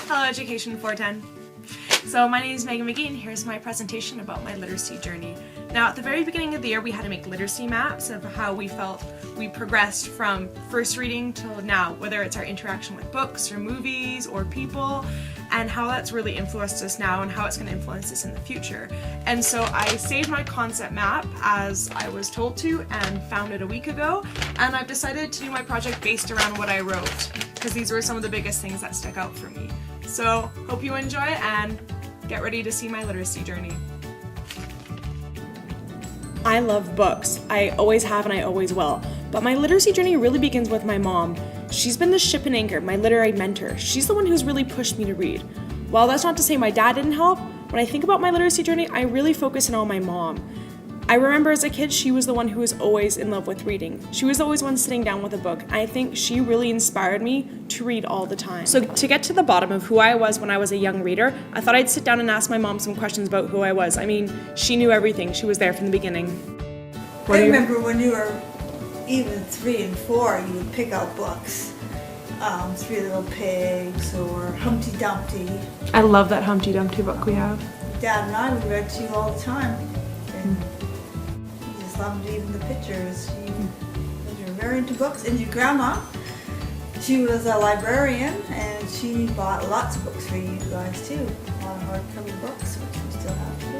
Hello Education 410. So my name is Megan McGee and here's my presentation about my literacy journey. Now at the very beginning of the year we had to make literacy maps of how we felt we progressed from first reading till now, whether it's our interaction with books or movies or people, and how that's really influenced us now and how it's going to influence us in the future. And so I saved my concept map as I was told to and found it a week ago, and I've decided to do my project based around what I wrote because these were some of the biggest things that stuck out for me. So hope you enjoy it and get ready to see my literacy journey. I love books. I always have and I always will. But my literacy journey really begins with my mom. She's been the ship and anchor, my literary mentor. She's the one who's really pushed me to read. While that's not to say my dad didn't help, when I think about my literacy journey, I really focus on my mom. I remember as a kid, she was the one who was always in love with reading. She was always one sitting down with a book. And I think she really inspired me to read all the time. So to get to the bottom of who I was when I was a young reader, I thought I'd sit down and ask my mom some questions about who I was. I mean, she knew everything. She was there from the beginning. I remember when you were even 3 and 4, you would pick out books. Three Little Pigs or Humpty Dumpty. I love that Humpty Dumpty book we have. Dad and I, we read to you all the time. And you just loved even the pictures. You were very into books. And your grandma, she was a librarian and she bought lots of books for you guys too. A lot of hardcover books, which we still have too.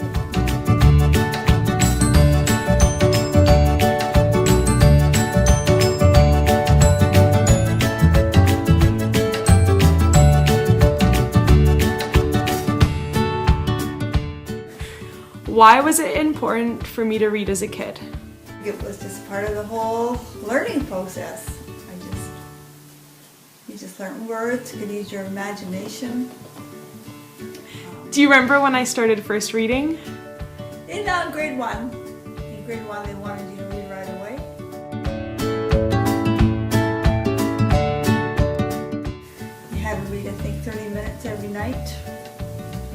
Why was it important for me to read as a kid? It was just part of the whole learning process. You just learn words, you could use your imagination. Do you remember when I started first reading? In grade 1. In grade 1 they wanted you to read right away. You had to read, I think, 30 minutes every night.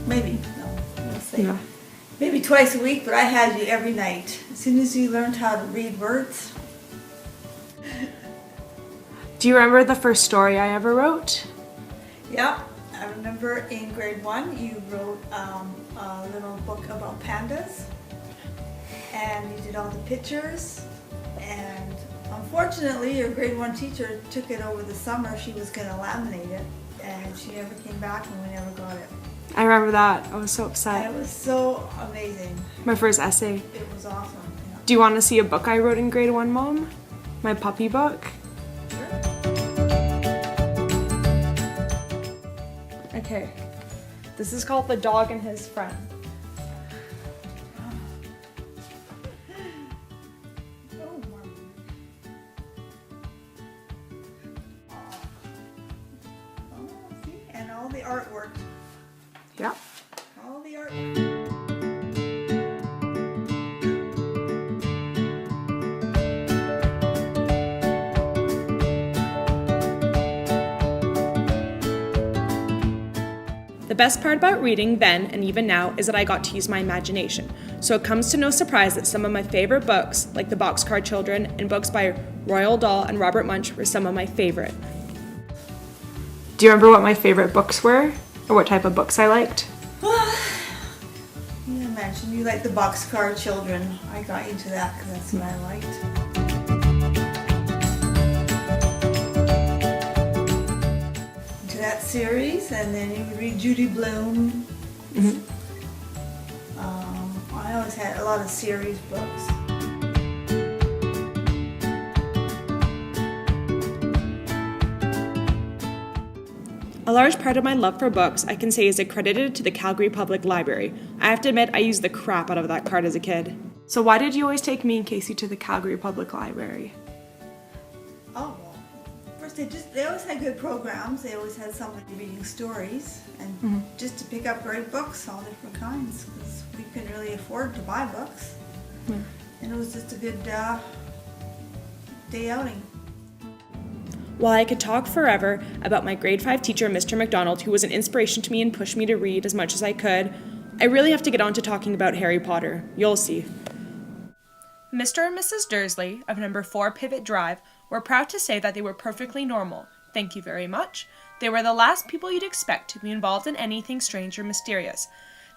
Maybe, no, let's say. Yeah. Maybe twice a week, but I had you every night. As soon as you learned how to read words. Do you remember the first story I ever wrote? Yeah, I remember in grade 1 you wrote a little book about pandas. And you did all the pictures. And unfortunately, your grade 1 teacher took it over the summer. She was going to laminate it. And she never came back and we never got it. I remember that. I was so upset. It was so amazing. My first essay. It was awesome. Yeah. Do you want to see a book I wrote in grade 1, Mom? My puppy book? Sure. Okay. This is called The Dog and His Friend. And all the artwork. Yeah. All the artwork. The best part about reading then and even now is that I got to use my imagination. So it comes to no surprise that some of my favorite books, like The Boxcar Children and books by Roald Dahl and Robert Munsch, were some of my favorite. Do you remember what my favorite books were? Or what type of books I liked? You mentioned you like The Boxcar Children. I got into that because that's what I liked. Into that series, and then you would read Judy Blume. Mm-hmm. I always had a lot of series books. A large part of my love for books I can say is accredited to the Calgary Public Library. I have to admit I used the crap out of that card as a kid. So why did you always take me and Casey to the Calgary Public Library? Oh, well, first they always had good programs. They always had somebody reading stories and just to pick up great books, all different kinds, because we couldn't really afford to buy books. And it was just a good day outing. While I could talk forever about my grade 5 teacher, Mr. McDonald, who was an inspiration to me and pushed me to read as much as I could, I really have to get on to talking about Harry Potter. You'll see. Mr. and Mrs. Dursley of number 4 Pivot Drive were proud to say that they were perfectly normal. Thank you very much. They were the last people you'd expect to be involved in anything strange or mysterious,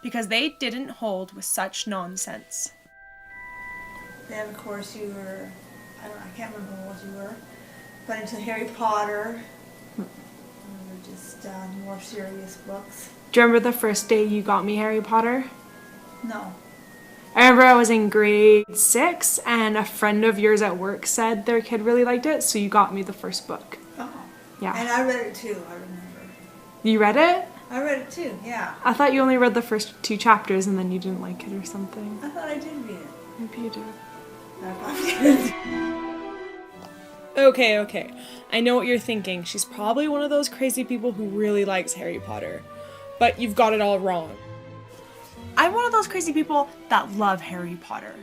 because they didn't hold with such nonsense. Then of course you were, I can't remember what you were, but into Harry Potter. You were just more serious books. Do you remember the first day you got me Harry Potter? No. I remember I was in grade 6 and a friend of yours at work said their kid really liked it, so you got me the first book. Oh. Yeah. And I read it too, I remember. You read it? I read it too, yeah. I thought you only read the first 2 chapters and then you didn't like it or something. I thought I did read it. Maybe you did. I probably did. Okay. I know what you're thinking. She's probably one of those crazy people who really likes Harry Potter. But you've got it all wrong. I'm one of those crazy people that love Harry Potter.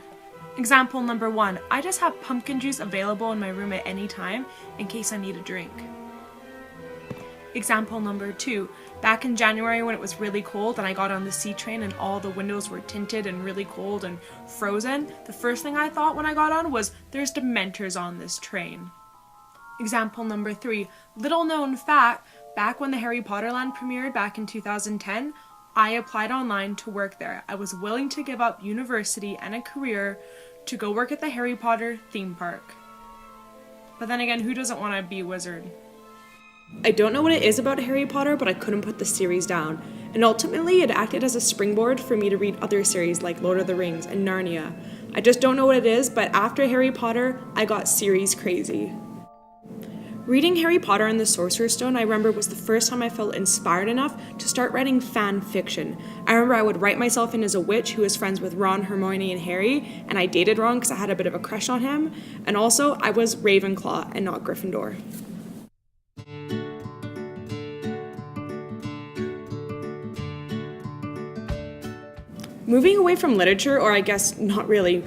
Example number 1, I just have pumpkin juice available in my room at any time in case I need a drink. Example number 2, back in January when it was really cold and I got on the C train and all the windows were tinted and really cold and frozen, the first thing I thought when I got on was, there's Dementors on this train. Example number 3, little known fact, back when the Harry Potter Land premiered back in 2010, I applied online to work there. I was willing to give up university and a career to go work at the Harry Potter theme park. But then again, who doesn't want to be a wizard? I don't know what it is about Harry Potter, but I couldn't put the series down. And ultimately, it acted as a springboard for me to read other series like Lord of the Rings and Narnia. I just don't know what it is, but after Harry Potter, I got series crazy. Reading Harry Potter and the Sorcerer's Stone, I remember, was the first time I felt inspired enough to start writing fan fiction. I remember I would write myself in as a witch who was friends with Ron, Hermione, and Harry, and I dated Ron because I had a bit of a crush on him, and also I was Ravenclaw and not Gryffindor. Moving away from literature, or I guess not really,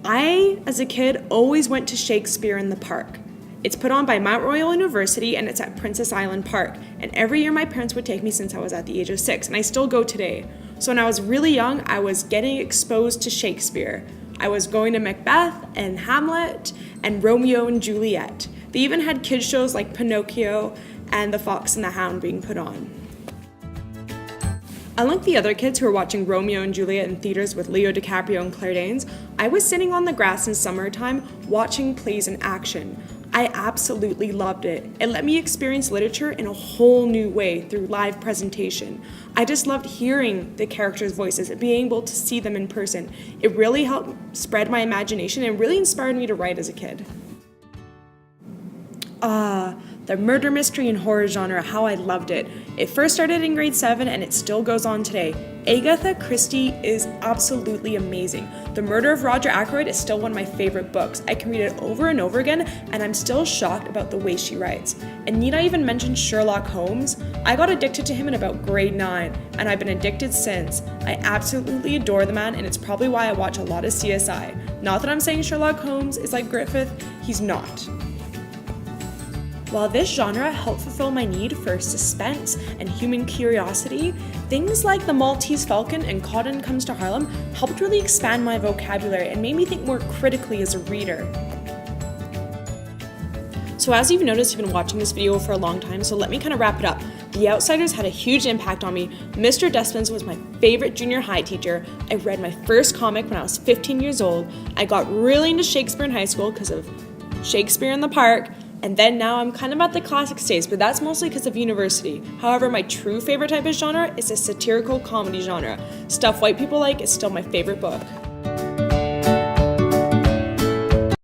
I, as a kid, always went to Shakespeare in the Park. It's put on by Mount Royal University and it's at Princess Island Park. And every year my parents would take me since I was at the age of 6, and I still go today. So when I was really young, I was getting exposed to Shakespeare. I was going to Macbeth and Hamlet and Romeo and Juliet. They even had kids shows like Pinocchio and The Fox and the Hound being put on. Unlike the other kids who were watching Romeo and Juliet in theaters with Leo DiCaprio and Claire Danes, I was sitting on the grass in summertime watching plays in action. I absolutely loved it. It let me experience literature in a whole new way through live presentation. I just loved hearing the characters' voices and being able to see them in person. It really helped spread my imagination and really inspired me to write as a kid. The murder mystery and horror genre, how I loved it. It first started in grade 7 and it still goes on today. Agatha Christie is absolutely amazing. The Murder of Roger Ackroyd is still one of my favorite books. I can read it over and over again and I'm still shocked about the way she writes. And need I even mention Sherlock Holmes? I got addicted to him in about grade 9 and I've been addicted since. I absolutely adore the man and it's probably why I watch a lot of CSI. Not that I'm saying Sherlock Holmes is like Griffith, he's not. While this genre helped fulfill my need for suspense and human curiosity, things like The Maltese Falcon and Cotton Comes to Harlem helped really expand my vocabulary and made me think more critically as a reader. So as you've noticed, you've been watching this video for a long time, so let me kind of wrap it up. The Outsiders had a huge impact on me. Mr. Despens was my favorite junior high teacher. I read my first comic when I was 15 years old. I got really into Shakespeare in high school because of Shakespeare in the Park. And then now I'm kind of at the classic stage, but that's mostly because of university. However, my true favorite type of genre is the satirical comedy genre. Stuff white people like is still my favorite book.